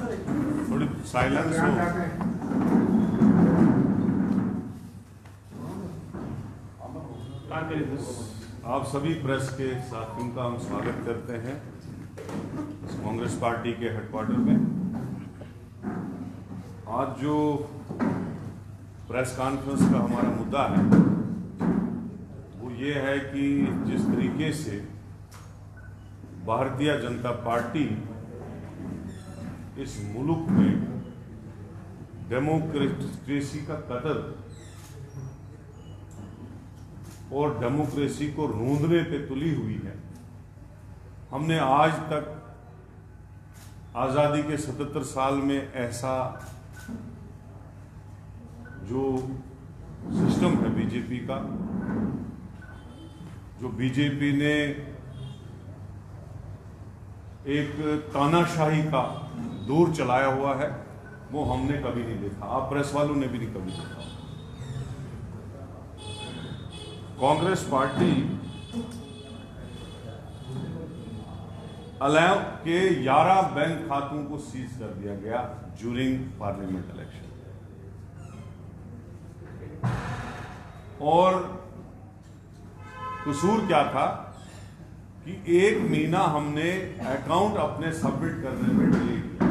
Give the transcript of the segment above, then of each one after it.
थोड़ी साइलेंस हो। आप सभी प्रेस के साथियों का हम स्वागत करते हैं कांग्रेस पार्टी के हेडक्वार्टर में। आज जो प्रेस कॉन्फ्रेंस का हमारा मुद्दा है वो ये है कि जिस तरीके से भारतीय जनता पार्टी इस मुल्क में डेमोक्रेसी का कत्ल और डेमोक्रेसी को रूंधने पे तुली हुई है। हमने आज तक आज़ादी के 77 साल में ऐसा जो सिस्टम है बीजेपी का, जो बीजेपी ने एक तानाशाही का दौर चलाया हुआ है, वो हमने कभी नहीं देखा। आप प्रेस वालों ने भी नहीं कभी देखा। कांग्रेस पार्टी अलाव के 11 बैंक खातों को सीज कर दिया गया ड्यूरिंग पार्लियामेंट इलेक्शन, और कसूर क्या था कि 1 महीना हमने अकाउंट अपने सबमिट करने में डिले किया,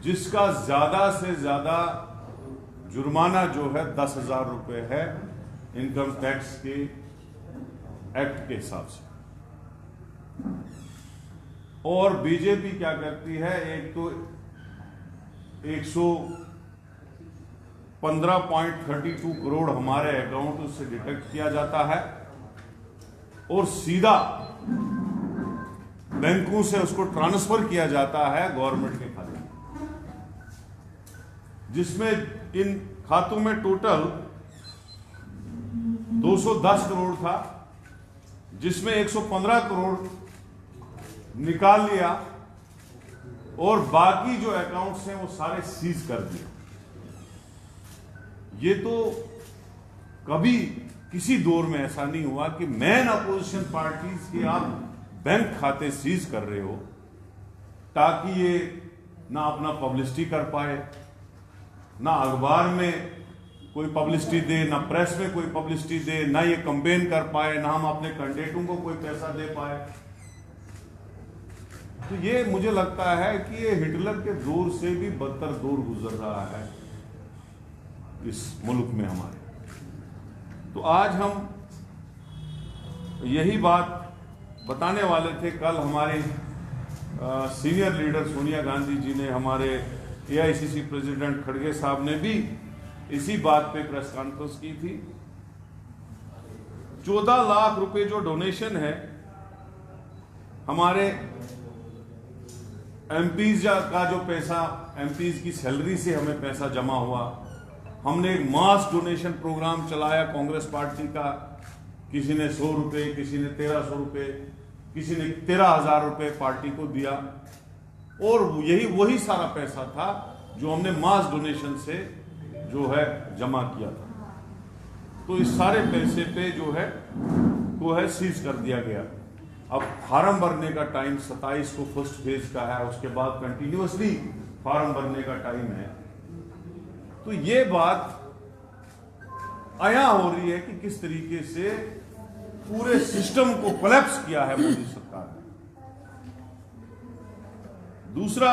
जिसका ज्यादा से ज्यादा जुर्माना जो है 10,000 रुपए है इनकम टैक्स के एक्ट के हिसाब से। और बीजेपी क्या करती है, एक तो 115.32 करोड़ हमारे अकाउंट से डिटेक्ट किया जाता है और सीधा बैंकों से उसको ट्रांसफर किया जाता है गवर्नमेंट के खाते में, जिसमें इन खातों में टोटल 210 करोड़ था, जिसमें 115 करोड़ निकाल लिया और बाकी जो अकाउंट्स हैं वो सारे सीज कर दिए। ये तो कभी किसी दौर में ऐसा नहीं हुआ कि मेन अपोजिशन पार्टीज के आप बैंक खाते सीज कर रहे हो ताकि ये ना अपना पब्लिसिटी कर पाए, ना अखबार में कोई पब्लिसिटी दे, ना प्रेस में कोई पब्लिसिटी दे, ना ये कैंपेन कर पाए, ना हम अपने कैंडिडेटों को कोई पैसा दे पाए। तो ये मुझे लगता है कि ये हिटलर के दौर से भी बदतर दौर गुजर रहा है इस मुल्क में हमारे। तो आज हम यही बात बताने वाले थे। कल हमारे सीनियर लीडर सोनिया गांधी जी ने, हमारे एआईसीसी प्रेसिडेंट खड़गे साहब ने भी इसी बात पे प्रेस कॉन्फ्रेंस की थी। 14 लाख रुपए जो डोनेशन है हमारे एमपीज का, जो पैसा एमपीज की सैलरी से हमें पैसा जमा हुआ, हमने एक मास डोनेशन प्रोग्राम चलाया कांग्रेस पार्टी का। किसी ने 100 रुपए, किसी ने 1300 रुपए, किसी ने 13,000 रुपए पार्टी को दिया, और यही वही सारा पैसा था जो हमने मास डोनेशन से जो है जमा किया था। तो इस सारे पैसे पे जो है वो है सीज कर दिया गया। अब फार्म भरने का टाइम 27 को फर्स्ट फेज का है, उसके बाद कंटिन्यूअसली फार्म भरने का टाइम है। तो ये बात आया हो रही है कि किस तरीके से पूरे सिस्टम को कोलैप्स किया है मोदी सरकार ने। दूसरा,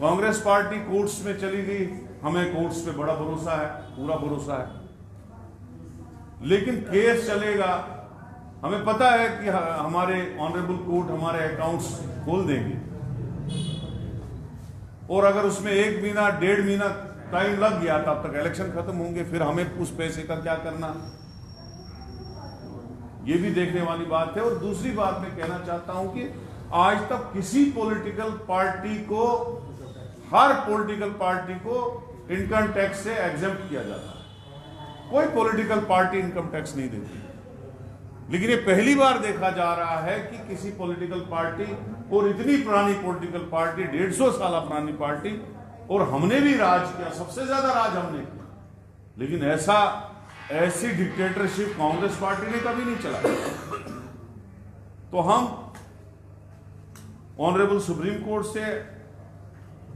कांग्रेस पार्टी कोर्ट्स में चली गई। हमें कोर्ट्स पे बड़ा भरोसा है, पूरा भरोसा है, लेकिन केस चलेगा। हमें पता है कि हमारे ऑनरेबल कोर्ट हमारे अकाउंट्स खोल देंगे, और अगर उसमें 1 महीना 1.5 महीना टाइम लग गया तब तक इलेक्शन खत्म होंगे, फिर हमें उस पैसे का क्या करना, ये भी देखने वाली बात है। और दूसरी बात मैं कहना चाहता हूं कि आज तक किसी पॉलिटिकल पार्टी को, हर पॉलिटिकल पार्टी को इनकम टैक्स से एग्जेम्प्ट किया जाता है। कोई पॉलिटिकल पार्टी इनकम टैक्स नहीं देती, लेकिन ये पहली बार देखा जा रहा है कि किसी पॉलिटिकल पार्टी, और इतनी पुरानी पॉलिटिकल पार्टी, 150 साल पुरानी पार्टी, और हमने भी राज किया, सबसे ज्यादा राज हमने किया, लेकिन ऐसी डिक्टेटरशिप कांग्रेस पार्टी ने कभी नहीं चलाई। तो हम ऑनरेबल सुप्रीम कोर्ट से,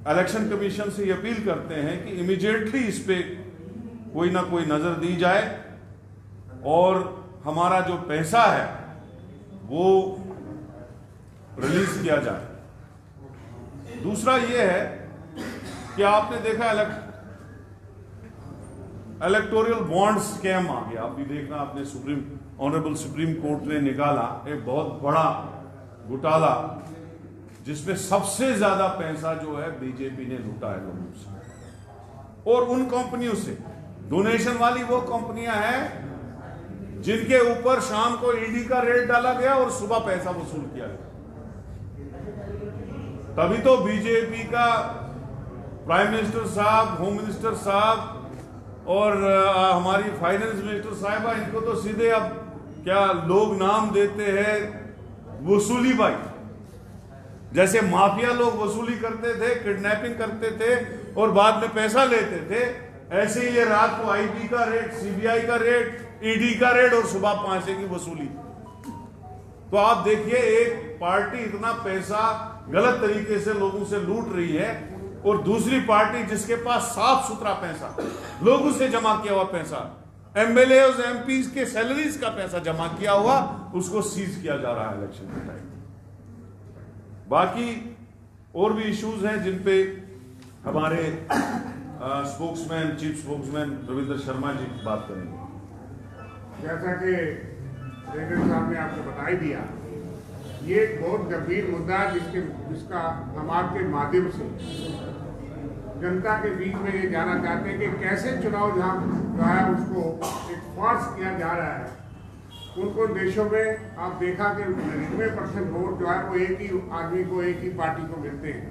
इलेक्शन कमीशन से ये अपील करते हैं कि इमीडिएटली इस पे कोई ना कोई नजर दी जाए और हमारा जो पैसा है वो रिलीज किया जाए। दूसरा ये है कि आपने देखा इलेक्टोरल बॉन्ड स्कैम आ गया। आप भी देखना, आपने ऑनरेबल सुप्रीम कोर्ट ने निकाला एक बहुत बड़ा घोटाला जिसमें सबसे ज्यादा पैसा जो है बीजेपी ने लूटा है लोगों से, और उन कंपनियों से। डोनेशन वाली वो कंपनियां हैं जिनके ऊपर शाम को ईडी का रेड डाला गया और सुबह पैसा वसूल किया गया। तभी तो बीजेपी का प्राइम मिनिस्टर साहब, होम मिनिस्टर साहब और हमारी फाइनेंस मिनिस्टर साहिबा, इनको तो सीधे अब क्या लोग नाम देते हैं वसूली बाई। जैसे माफिया लोग वसूली करते थे, किडनैपिंग करते थे और बाद में पैसा लेते थे, ऐसे ही ये रात को आईबी का रेट, सीबीआई का रेट, ईडी का रेट और सुबह 5 की वसूली। तो आप देखिए, एक पार्टी इतना पैसा गलत तरीके से लोगों से लूट रही है और दूसरी पार्टी जिसके पास साफ सुथरा पैसा, लोगों से जमा किया हुआ पैसा, एमएलए और एमपी के सैलरीज का पैसा जमा किया हुआ, उसको सीज किया जा रहा है इलेक्शन के टाइम। बाकी और भी इश्यूज हैं जिन पे हमारे spokesman, chief spokesman Ravindra Sharma ji बात करेंगे। जैसा कि सेक्रेटरी साहब ने आपको बता ही दिया, ये एक बहुत गंभीर मुद्दा है जिसका हम आपके माध्यम से जनता के बीच में ये जानना चाहते हैं कि कैसे चुनाव जो है उसको एक फार्स किया जा रहा है। उन देशों में आप देखा कि 99% वोट जो है वो एक ही आदमी को, एक ही पार्टी को मिलते हैं।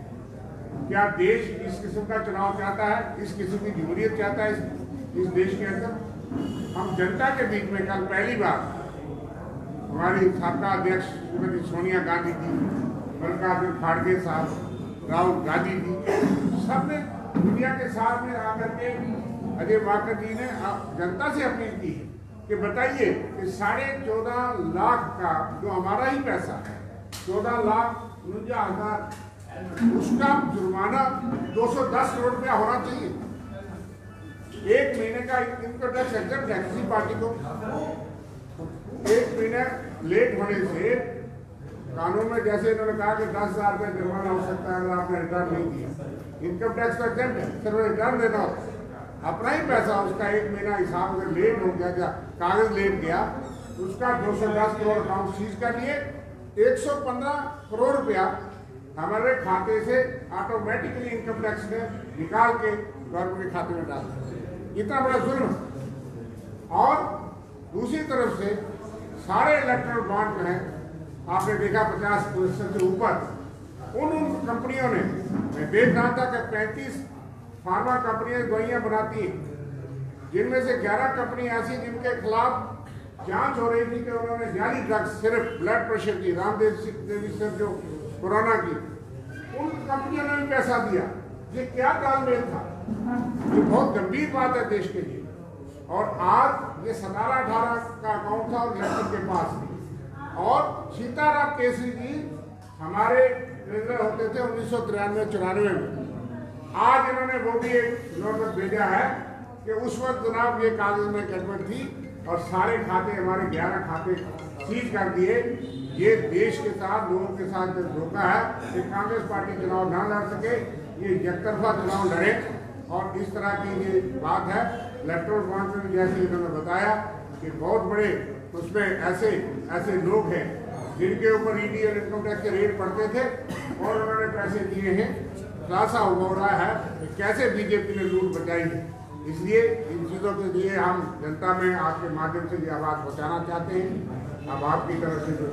क्या देश इस किस्म का चुनाव चाहता है? इस किस्म की जमहूरियत चाहता है इस देश के अंदर? हम जनता के बीच में कल पहली बार हमारी साबका अध्यक्ष श्रीमती सोनिया गांधी जी, मल्लिकार्जुन खड़गे साहब, राहुल गांधी जी, सबने दुनिया के सामने आकर के अजय माकन जी ने जनता से अपील की है कि बताइए कि 14.5 लाख का जो हमारा ही पैसा है, 14,49,000, उसका जुर्माना 210 करोड़ रुपया होना चाहिए। 1 महीने का इनकम टैक्स एग्जम्प्ट है किसी पार्टी को। 1 महीने लेट होने से कानून में, जैसे इन्होंने कहा कि 10,000 रुपये जुर्माना हो सकता है अगर आपने रिटर्न नहीं दिया। इनकम टैक्स तो एग्जम्प्ट है, सिर्फ रिटर्न देना होता है। अपना ही पैसा, उसका 1 महीना हिसाब अगर लेट हो गया, कागज लेट गया, उसका 210 करोड़ अकाउंट सीज कर लिए। 115 करोड़ रुपया हमारे खाते से ऑटोमेटिकली इनकम टैक्स ने निकाल के गवर्नमेंट के खाते में डाल दिया। इतना बड़ा जुर्म। और दूसरी तरफ से सारे इलेक्ट्रल बॉन्ड जो हैं, आपने देखा 50% से ऊपर उन कंपनियों ने, मैं देख रहा था कि 35 फार्मा कंपनियां दवाइयां बनाती हैं, जिनमें से 11 कंपनी ऐसी जिनके खिलाफ जांच हो रही थी कि उन्होंने जाली ड्रग्स, सिर्फ ब्लड प्रेशर की, रामदेव देवी सर जो कोरोना की, उन कंपनियों ने भी पैसा दिया। ये क्या तालमेल था? ये बहुत गंभीर बात है देश के लिए। और आज ये 17-18 का अकाउंट था और इलेक्शन के पास थी। और सीताराम केसरी जी हमारे ट्रेजरर होते थे 1993-94 में। आज इन्होंने वो भी एक नोटिस भेजा है कि उस वक्त जनाब ये कागज में गड़बड़ थी और सारे खाते, हमारे 11 खाते सीज कर दिए। ये देश के साथ, लोगों के साथ जो धोखा है कि कांग्रेस पार्टी चुनाव ना लड़ सके, ये एकतरफा चुनाव लड़े। और इस तरह की ये बात है। इलेक्टोरल बॉन्ड में जैसे इन्होंने बताया कि बहुत बड़े उसमें ऐसे लोग हैं जिनके ऊपर ईडी और इनकम टैक्स के रेट पड़ते थे और उन्होंने पैसे दिए हैं। खुलासा हो रहा है कि कैसे बीजेपी ने लूट बचाई है। इसलिए इन चीज़ों के लिए हम जनता में आपके माध्यम से ये आवाज़ पहुँचाना चाहते हैं। अब आपकी तरफ से जो